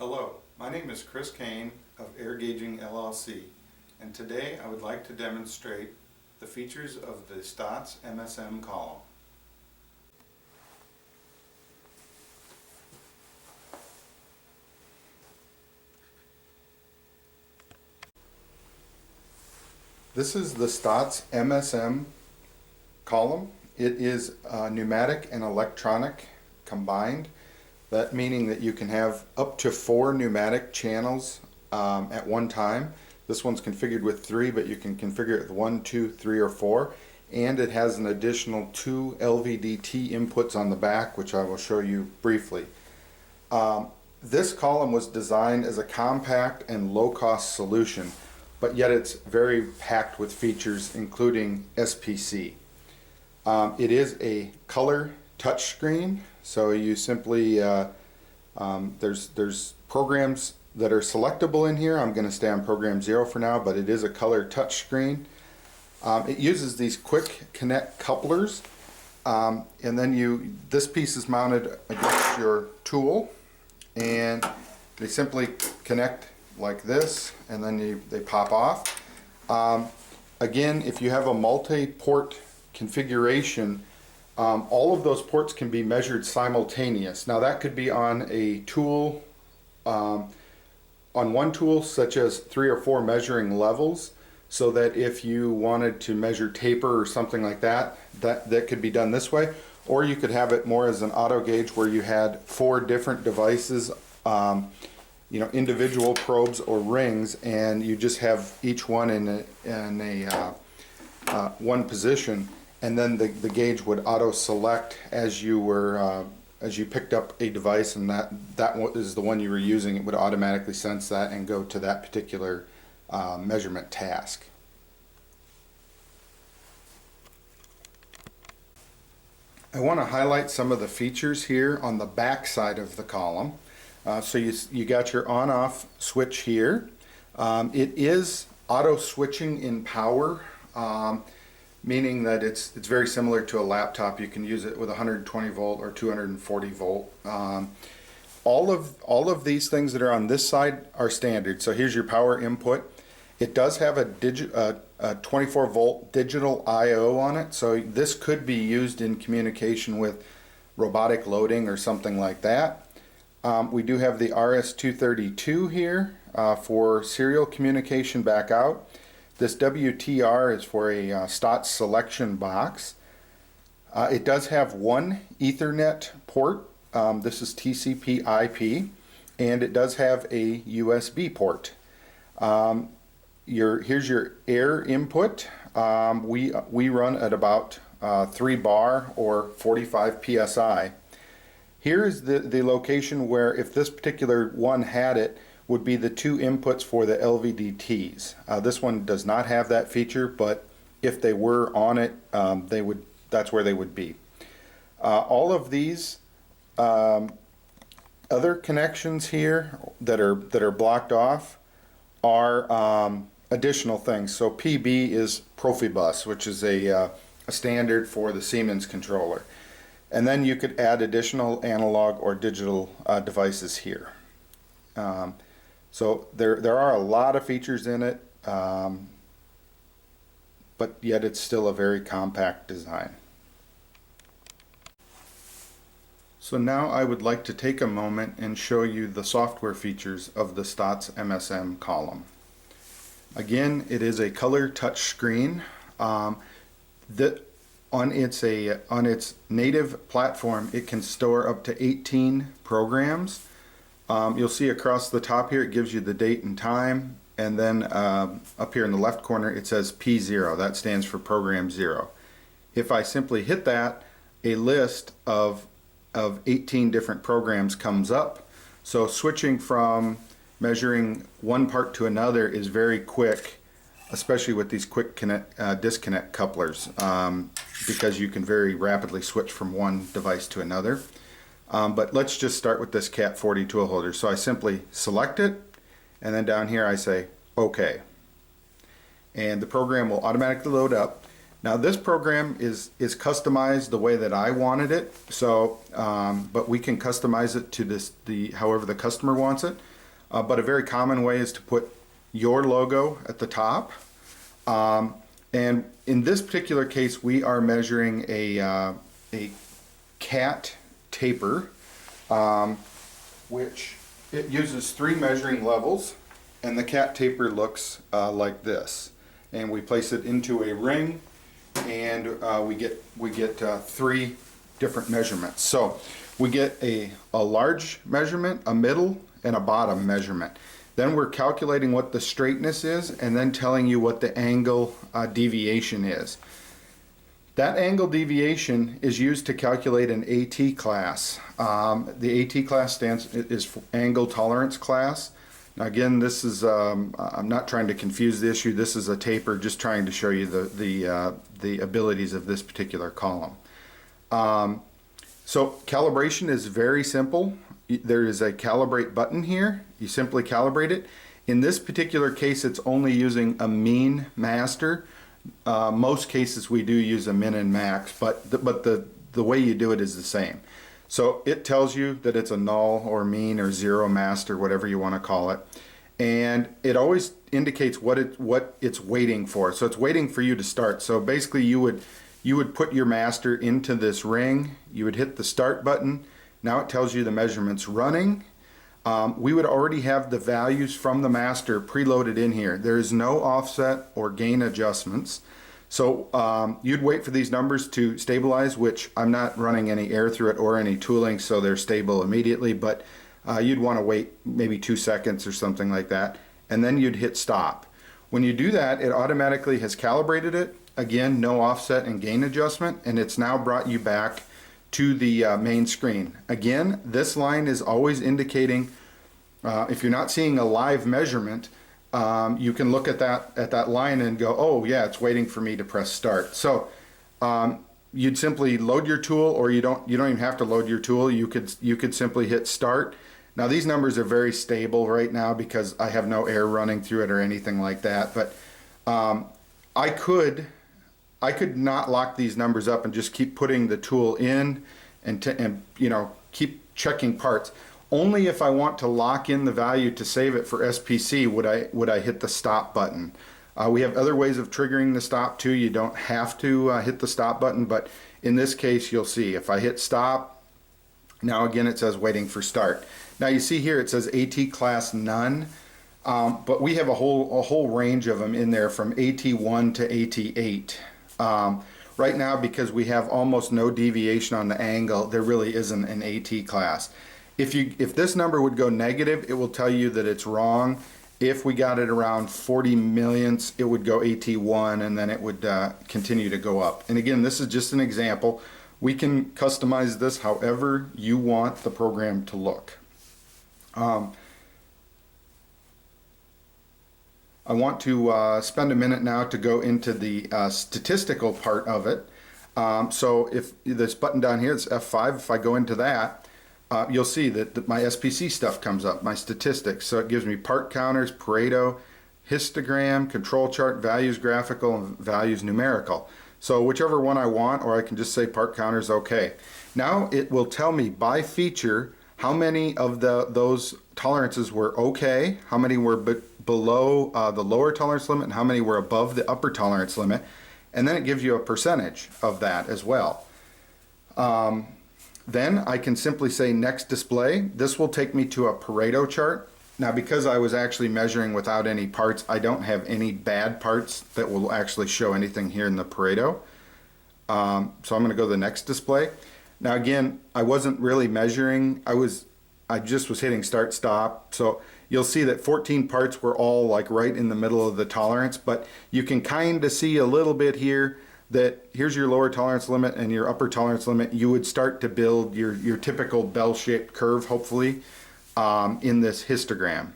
Hello, my name is Chris Kane of Gaging LLC, and today I would like to demonstrate the features of the Stotz MSM column. This is the Stotz MSM column. It is pneumatic and electronic combined. That meaning that you can have up to 4 pneumatic channels at one time. This one's configured with 3, but you can configure it with 1, 2, 3, or 4. And it has an additional 2 LVDT inputs on the back, which I will show you briefly. This column was designed as a compact and low-cost solution, but yet it's very packed with features, including SPC. It is a color touchscreen, so you simply there's programs that are selectable in here. I'm going to stay on program 0 for now, but it is a color touchscreen. It uses these quick connect couplers, and then this piece is mounted against your tool, and they simply connect like this, and then they pop off. Again, if you have a multi-port configuration, all of those ports can be measured simultaneous. Now that could be on a tool, on one tool, such as 3 or 4 measuring levels, so that if you wanted to measure taper or something like that, that could be done this way. Or you could have it more as an auto gauge where you had 4 different devices, individual probes or rings, and you just have each one in one position. And then the gauge would auto select as you picked up a device, and that is the one you were using. It would automatically sense that and go to that particular measurement task. I want to highlight some of the features here on the back side of the column. So you got your on-off switch here. It is auto switching in power. Meaning that it's very similar to a laptop. You can use it with 120 volt or 240 volt. All of these things that are on this side are standard. So here's your power input. It does have a 24 volt digital I/O on it, so this could be used in communication with robotic loading or something like that. We do have the RS-232 here for serial communication back out. This WTR is for a Stotz selection box. It does have one Ethernet port. This is TCP/IP, and it does have a USB port. Here's your air input. We run at about 3 bar or 45 psi. Here is the location where, if this particular one had it, would be the 2 inputs for the LVDTs. This one does not have that feature, but if they were on it, that's where they would be. All of these other connections here that are blocked off are additional things. So PB is Profibus, which is a standard for the Siemens controller. And then you could add additional analog or digital devices here. So there are a lot of features in it, but yet it's still a very compact design. So now I would like to take a moment and show you the software features of the Stotz MSM column. Again, it is a color touch screen. On its native platform, it can store up to 18 programs. You'll see across the top here it gives you the date and time, and then up here in the left corner it says P0. That stands for program 0. If I simply hit that, a list of 18 different programs comes up. So switching from measuring one part to another is very quick, especially with these quick disconnect couplers, because you can very rapidly switch from one device to another. But let's just start with this Cat 40 tool holder. So I simply select it, and then down here I say OK. And the program will automatically load up. Now this program is customized the way that I wanted it, so but we can customize it to however the customer wants it. but a very common way is to put your logo at the top. And in this particular case, we are measuring a cat taper, which it uses 3 measuring levels, and the cat taper looks like this. And we place it into a ring, and we get 3 different measurements. So we get a large measurement, a middle, and a bottom measurement. Then we're calculating what the straightness is, and then telling you what the angle deviation is. That angle deviation is used to calculate an AT class. The AT class is for angle tolerance class. Now again, this is I'm not trying to confuse the issue. This is a taper, just trying to show you the abilities of this particular column. So calibration is very simple. There is a calibrate button here. You simply calibrate it. In this particular case, it's only using a mean master. Most cases we do use a min and max, but the way you do it is the same. So it tells you that it's a null or mean or zero master, whatever you want to call it, and it always indicates what it's waiting for. So it's waiting for you to start. So basically, you would put your master into this ring. You would hit the start button. Now it tells you the measurement's running. We would already have the values from the master preloaded in here. There is no offset or gain adjustments. So you'd wait for these numbers to stabilize, which I'm not running any air through it or any tooling, so they're stable immediately, but you'd want to wait maybe 2 seconds or something like that, and then you'd hit stop. When you do that, it automatically has calibrated it. Again, no offset and gain adjustment, and it's now brought you back to the main screen. Again, this line is always indicating, if you're not seeing a live measurement, you can look at that line and go, oh yeah, it's waiting for me to press start. So you'd simply load your tool, or you don't even have to load your tool. You could simply hit start. Now these numbers are very stable right now because I have no air running through it or anything like that. But I could not lock these numbers up and just keep putting the tool in and keep checking parts. Only if I want to lock in the value to save it for SPC would I hit the stop button. We have other ways of triggering the stop too. You don't have to hit the stop button, but in this case you'll see if I hit stop, now again it says waiting for start. Now you see here it says AT class none, but we have a whole range of them in there from AT1 to AT8. Right now, because we have almost no deviation on the angle, there really isn't an AT class. If this number would go negative, it will tell you that it's wrong. If we got it around 40 millionths, it would go AT1, and then it would continue to go up. And again, this is just an example. We can customize this however you want the program to look. I want to spend a minute now to go into the statistical part of it. So if this button down here, it's F5, if I go into that, you'll see that my SPC stuff comes up, my statistics. So it gives me part counters, Pareto, histogram, control chart, values graphical, and values numerical. So whichever one I want, or I can just say part counters, okay. Now it will tell me by feature how many of those tolerances were okay, how many were below the lower tolerance limit, and how many were above the upper tolerance limit. And then it gives you a percentage of that as well. Then I can simply say next display. This will take me to a Pareto chart. Now because I was actually measuring without any parts, I don't have any bad parts that will actually show anything here in the Pareto. So I'm going to go to the next display. Now again, I wasn't really measuring. I just was hitting start stop. So you'll see that 14 parts were all like right in the middle of the tolerance, but you can kind of see a little bit here that here's your lower tolerance limit and your upper tolerance limit. You would start to build your typical bell-shaped curve, hopefully, in this histogram.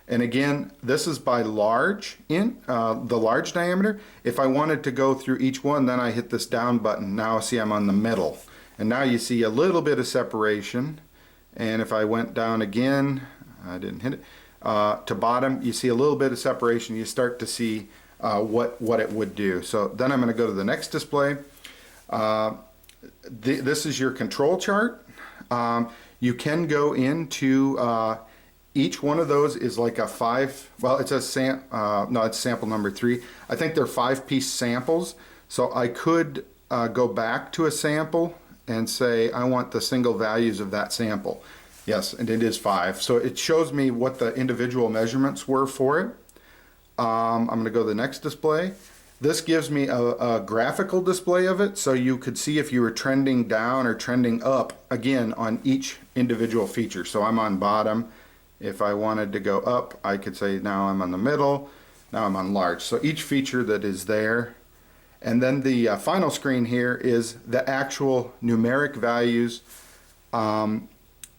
And again, this is by large, the large diameter. If I wanted to go through each one, then I hit this down button. Now see I'm on the middle. And now you see a little bit of separation. And if I went down again, I didn't hit it, to bottom, you see a little bit of separation. You start to see what it would do. So then I'm going to go to the next display. This is your control chart. You can go into Each one of those is like a well, it's a no, it's sample number 3. I think they're 5-piece samples. So I could go back to a sample and say, I want the single values of that sample. Yes, and it is 5. So it shows me what the individual measurements were for it. I'm going to go to the next display. This gives me a graphical display of it, so you could see if you were trending down or trending up, again, on each individual feature. So I'm on bottom. If I wanted to go up, I could say now I'm on the middle, now I'm on large. So each feature that is there. And then the final screen here is the actual numeric values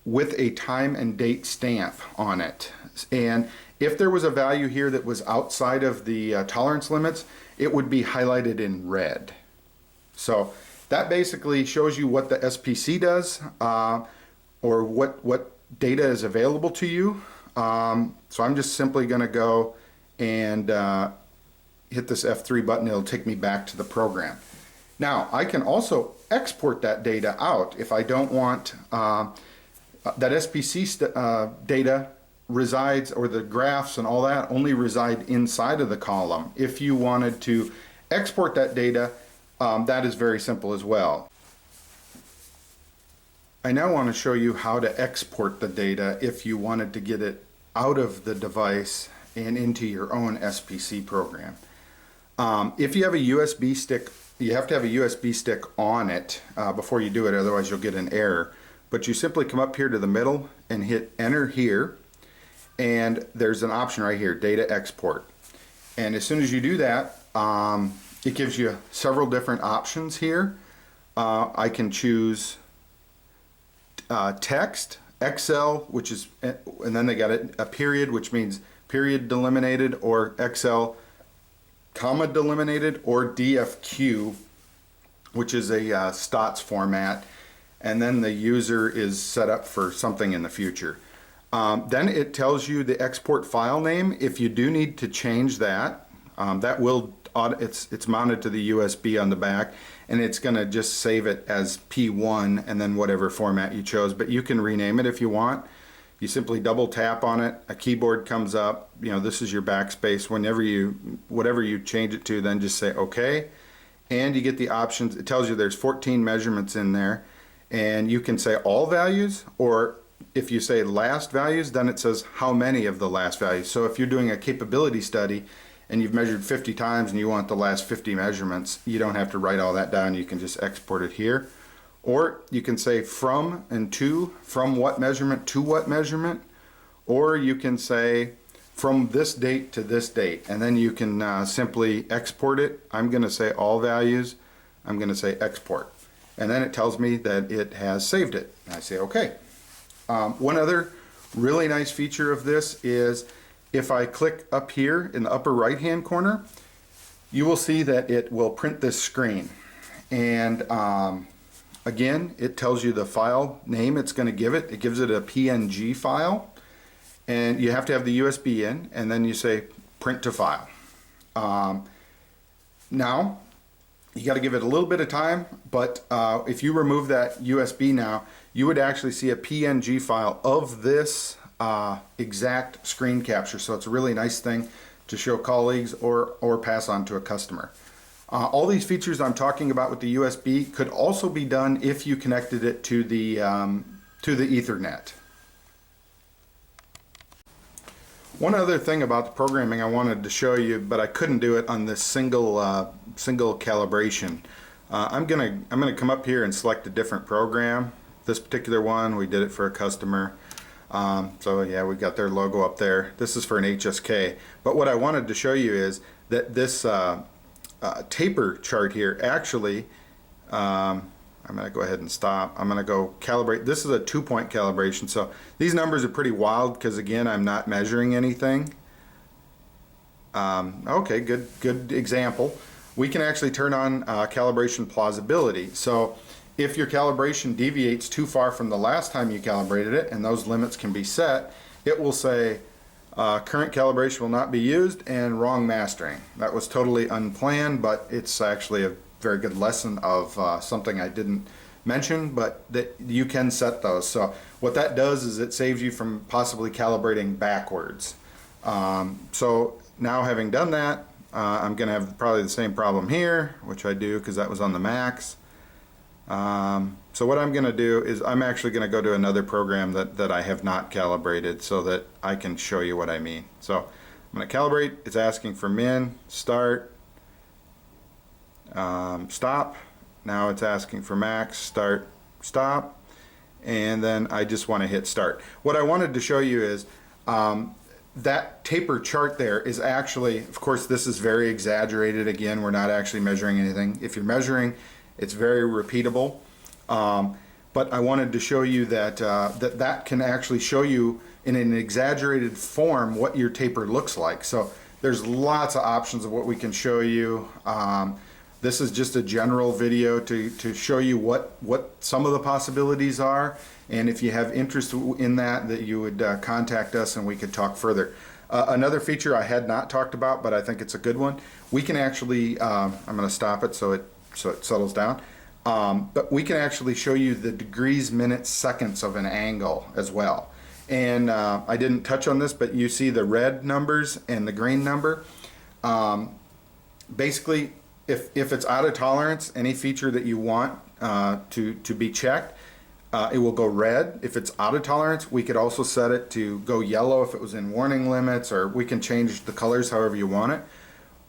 with a time and date stamp on it. And if there was a value here that was outside of the tolerance limits, it would be highlighted in red. So that basically shows you what the SPC does, or what data is available to you. So I'm just simply going to go and hit this F3 button. It'll take me back to the program. Now I can also export that data out if I don't want that SPC data resides, or the graphs and all that only reside inside of the column. If you wanted to export that data, that is very simple as well. I now want to show you how to export the data if you wanted to get it out of the device and into your own SPC program. If you have a USB stick, you have to have a USB stick on it before you do it, otherwise you'll get an error. But you simply come up here to the middle and hit enter here, and there's an option right here, data export. And as soon as you do that, it gives you several different options here. I can choose text, Excel, which is, and then they got a period, which means period delimited, or Excel comma delimited, or DFQ, which is a Stotz format, and then the user is set up for something in the future. Then it tells you the export file name. If you do need to change that, that will, it's mounted to the USB on the back, and it's going to just save it as P1 and then whatever format you chose, but you can rename it if you want. You simply double tap on it, a keyboard comes up, you know, this is your backspace. Whatever you change it to, then just say OK, and you get the options. It tells you there's 14 measurements in there, and you can say all values, or if you say last values, then it says how many of the last values. So if you're doing a capability study and you've measured 50 times and you want the last 50 measurements, you don't have to write all that down. You can just export it here. Or you can say from and to, from what measurement to what measurement, or you can say from this date to this date, and then you can simply export it. I'm going to say all values. I'm going to say export, and then it tells me that it has saved it. And I say OK. One other really nice feature of this is if I click up here in the upper right hand corner, you will see that it will print this screen, and again, it tells you the file name it's going to give it. It gives it a PNG file, and you have to have the USB in, and then you say print to file. Now, you got to give it a little bit of time, but if you remove that USB now, you would actually see a PNG file of this exact screen capture. So it's a really nice thing to show colleagues or pass on to a customer. All these features I'm talking about with the USB could also be done if you connected it to the Ethernet. One other thing about the programming I wanted to show you, but I couldn't do it on this single calibration. I'm gonna come up here and select a different program. This particular one, we did it for a customer. So yeah, we got their logo up there. This is for an HSK. But what I wanted to show you is that this taper chart here actually, I'm going to go ahead and stop. I'm going to go calibrate. This is a 2-point calibration, so these numbers are pretty wild because again I'm not measuring anything. Okay, good example. We can actually turn on calibration plausibility. So if your calibration deviates too far from the last time you calibrated it, and those limits can be set, it will say current calibration will not be used and wrong mastering. That was totally unplanned, but it's actually a very good lesson of something I didn't mention, but that you can set those. So what that does is it saves you from possibly calibrating backwards. So now having done that, I'm going to have probably the same problem here, which I do because that was on the max. So what I'm going to do is I'm actually going to go to another program that I have not calibrated so that I can show you what I mean. So I'm going to calibrate. It's asking for min, start, stop. Now it's asking for max, start, stop, and then I just want to hit start. What I wanted to show you is that taper chart there is actually, of course this is very exaggerated. Again, we're not actually measuring anything. If you're measuring, it's very repeatable. But I wanted to show you that that can actually show you in an exaggerated form what your taper looks like. So there's lots of options of what we can show you. This is just a general video to show you what some of the possibilities are, and if you have interest in that you would contact us and we could talk further. Another feature I had not talked about, but I think it's a good one. We can actually, I'm going to stop it so it settles down, but we can actually show you the degrees, minutes, seconds of an angle as well. And I didn't touch on this, but you see the red numbers and the green number. Basically, if it's out of tolerance, any feature that you want to be checked, it will go red. If it's out of tolerance, we could also set it to go yellow if it was in warning limits, or we can change the colors however you want it.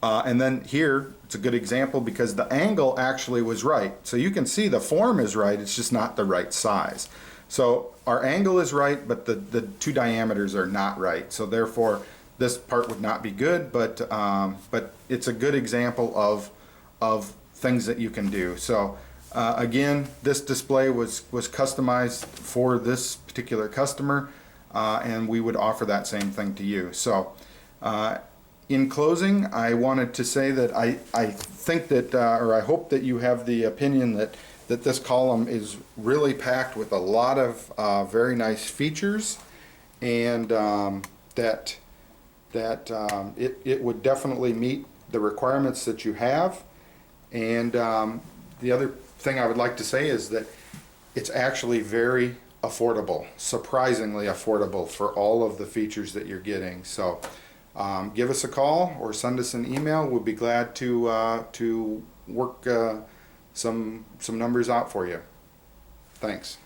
And then here, it's a good example because the angle actually was right. So you can see the form is right, it's just not the right size. So our angle is right, but the two diameters are not right. So therefore, this part would not be good, but it's a good example of things that you can do. So again, this display was customized for this particular customer, and we would offer that same thing to you. So in closing, I wanted to say that I think that, or I hope that you have the opinion that this column is really packed with a lot of very nice features, and that it would definitely meet the requirements that you have. And the other thing I would like to say is that it's actually very affordable, surprisingly affordable for all of the features that you're getting. So give us a call or send us an email. We'll be glad to work some numbers out for you. Thanks.